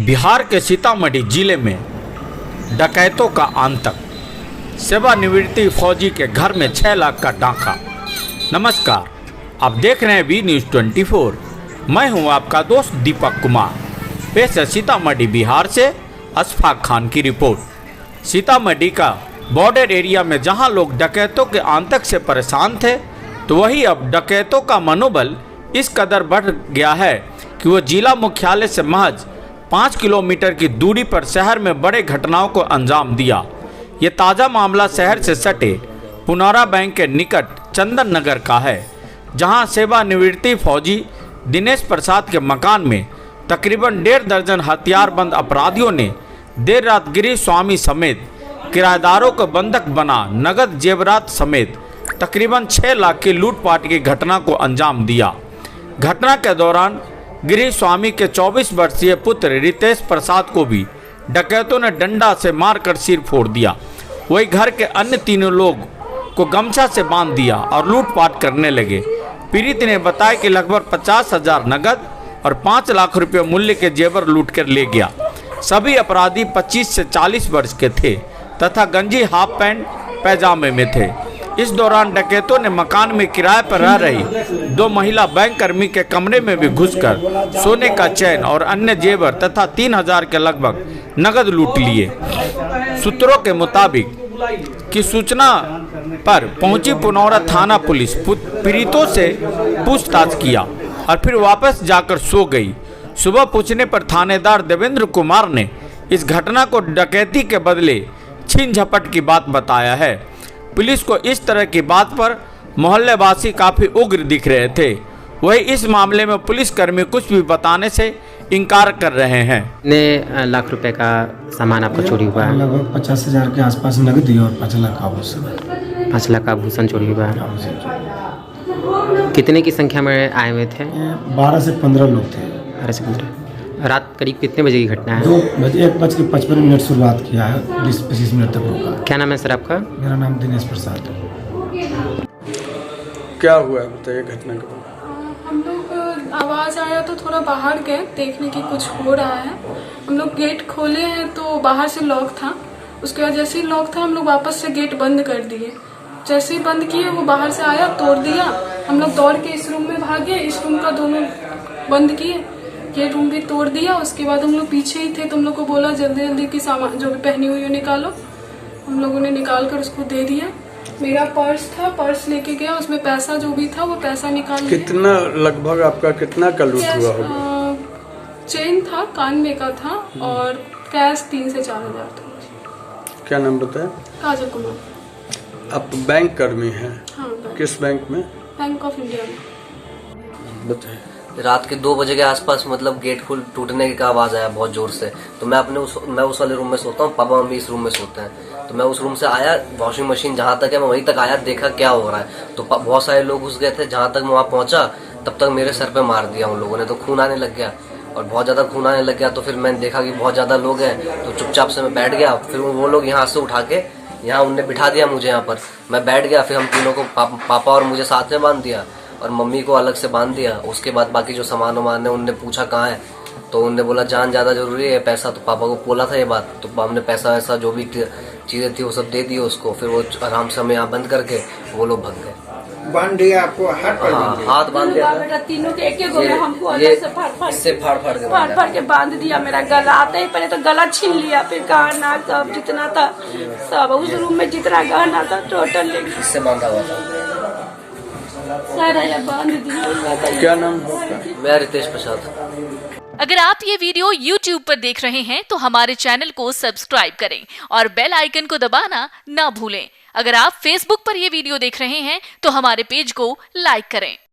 बिहार के सीतामढ़ी जिले में डकैतों का आतंक, सेवानिवृत्ति फौजी के घर में 6 लाख का डाका। नमस्कार, आप देख रहे हैं वी न्यूज़ 24। मैं हूं आपका दोस्त दीपक कुमार। पेश है सीतामढ़ी बिहार से अशफाक खान की रिपोर्ट। सीतामढ़ी का बॉर्डर एरिया में जहां लोग डकैतों के आतंक से परेशान थे, तो वही अब डकैतों का मनोबल इस कदर बढ़ गया है कि वो जिला मुख्यालय से महज 5 किलोमीटर की दूरी पर शहर में बड़े घटनाओं को अंजाम दिया। ये ताज़ा मामला शहर से सटे पुनौरा बैंक के निकट चंदन नगर का है, जहां सेवानिवृत्ति फौजी दिनेश प्रसाद के मकान में तकरीबन 1.5 दर्जन हथियारबंद अपराधियों ने देर रात गिरीश स्वामी समेत किराएदारों को बंधक बना नगद जेवरात समेत तकरीबन 6 लाख की लूटपाट की घटना को अंजाम दिया। घटना के दौरान गिरीश स्वामी के 24 वर्षीय पुत्र रितेश प्रसाद को भी डकैतों ने डंडा से मारकर सिर फोड़ दिया। वही घर के अन्य तीनों लोग को गमछा से बांध दिया और लूटपाट करने लगे। पीड़ित ने बताया कि लगभग 50,000 नगद और 5 लाख रुपये मूल्य के जेवर लूट कर ले गया। सभी अपराधी 25 से 40 वर्ष के थे तथा गंजी हाफ पैंट पैजामे में थे। इस दौरान डकैतों ने मकान में किराए पर रह रही 2 महिला बैंक कर्मी के कमरे में भी घुसकर सोने का चैन और अन्य जेवर तथा 3,000 के लगभग नगद लूट लिए। सूत्रों के मुताबिक की सूचना पर पहुंची पुनौरा थाना पुलिस पीड़ितों से पूछताछ किया और फिर वापस जाकर सो गई। सुबह पूछने पर थानेदार देवेंद्र कुमार ने इस घटना को डकैती के बदले छीन झपट की बात बताया है। पुलिस को इस तरह की बात पर मोहल्लेवासी काफ़ी उग्र दिख रहे थे। वही इस मामले में पुलिसकर्मी कुछ भी बताने से इनकार कर रहे हैं। कितने लाख रुपए का सामान आपका चोरी हुआ है? लगभग 50,000 के आसपास नकदी और 5 लाख का आभूषण। 5 लाख का आभूषण चोरी हुआ है। कितने की संख्या में आए हुए थे? 12 से 15 लोग थे। 12 से 15। रात करीब कितने बजे की घटना है? 1:55 शुरुआत किया है, 20-25 मिनट तक रुका। क्या नाम है सर आपका? मेरा नाम दिनेश प्रसाद है। क्या हुआ है बताइए घटना के बाद। हम लोग आवाज़ आया तो थोड़ा बाहर गए देखने की कुछ हो रहा है। हम लोग गेट खोले हैं तो बाहर से लॉक था। उसके बाद जैसे ही लॉक था हम लोग वापस से गेट बंद कर दिए। जैसे ही बंद किए वो बाहर से आया, तोड़ दिया। हम लोग दौड़ के इस रूम में भागे, इस रूम का दोनों बंद किए, ये रूम भी तोड़ दिया। उसके बाद हम लोग पीछे ही थे तो हम लोग को बोला जल्दी जल्दी की सामान जो भी पहनी हुई हो निकालो। हम लोगों ने निकाल कर उसको दे दिया। मेरा पर्स था, पर्स लेके गया, उसमें पैसा जो भी था वो पैसा निकाल कितना लगभग आपका कितना का लूट हुआ होगा? चेन था, कान में का था और कैश 3 से 4,000 था। क्या नाम बताया? काजल कुमार। आप बैंक कर्मी हैं? हाँ, किस बैंक में? बैंक ऑफ इंडिया में। बताइए। रात के 2 बजे के आसपास मतलब गेट खुल टूटने का आवाज आया बहुत जोर से। तो मैं उस वाले रूम में सोता हूँ, पापा मम्मी इस रूम में सोते हैं। तो मैं उस रूम से आया, वॉशिंग मशीन जहाँ तक है मैं वहीं तक आया, देखा क्या हो रहा है। तो बहुत सारे लोग घुस गए थे। जहाँ तक मैं वहाँ पहुंचा तब तक मेरे सर पे मार दिया उन लोगों ने। तो खून आने लग गया और बहुत ज्यादा खून आने लग गया। तो फिर मैंने देखा कि बहुत ज्यादा लोग हैं तो चुपचाप से मैं बैठ गया। फिर वो लोग यहाँ से उठा के यहाँ उनने बिठा दिया मुझे यहाँ पर। मैं बैठ गया। फिर हम तीनों को पापा और मुझे साथ में बांध दिया और मम्मी को अलग से बांध दिया। उसके बाद बाकी जो सामान वामान है उनने पूछा कहाँ है, तो उनने बोला जान ज़्यादा जरूरी है, पैसा। तो पापा को बोला था ये बात, तो हमने पैसा वैसा जो भी चीज़ें थी वो सब दे दी उसको। फिर वो आराम से हमें यहाँ बंद करके वो लोग भाग गए। बांध दिया आपको? हाथ बांध दिया था। बेटा तीनों के एक गो में हमको अंदर से फाड़ के बांध दिया। मेरा गला आते ही पहले तो गला छीन लिया, फिर गहना सब जितना था सब उस रूम में जितना गहना था टोटल लेके इससे बांधा हुआ था। सारा ये बांध दिया। क्या नाम है आपका? मैं रितेश प्रसाद। अगर आप ये वीडियो YouTube पर देख रहे हैं तो हमारे चैनल को सब्सक्राइब करें और बेल आइकन को दबाना ना भूलें। अगर आप Facebook पर ये वीडियो देख रहे हैं तो हमारे पेज को लाइक करें।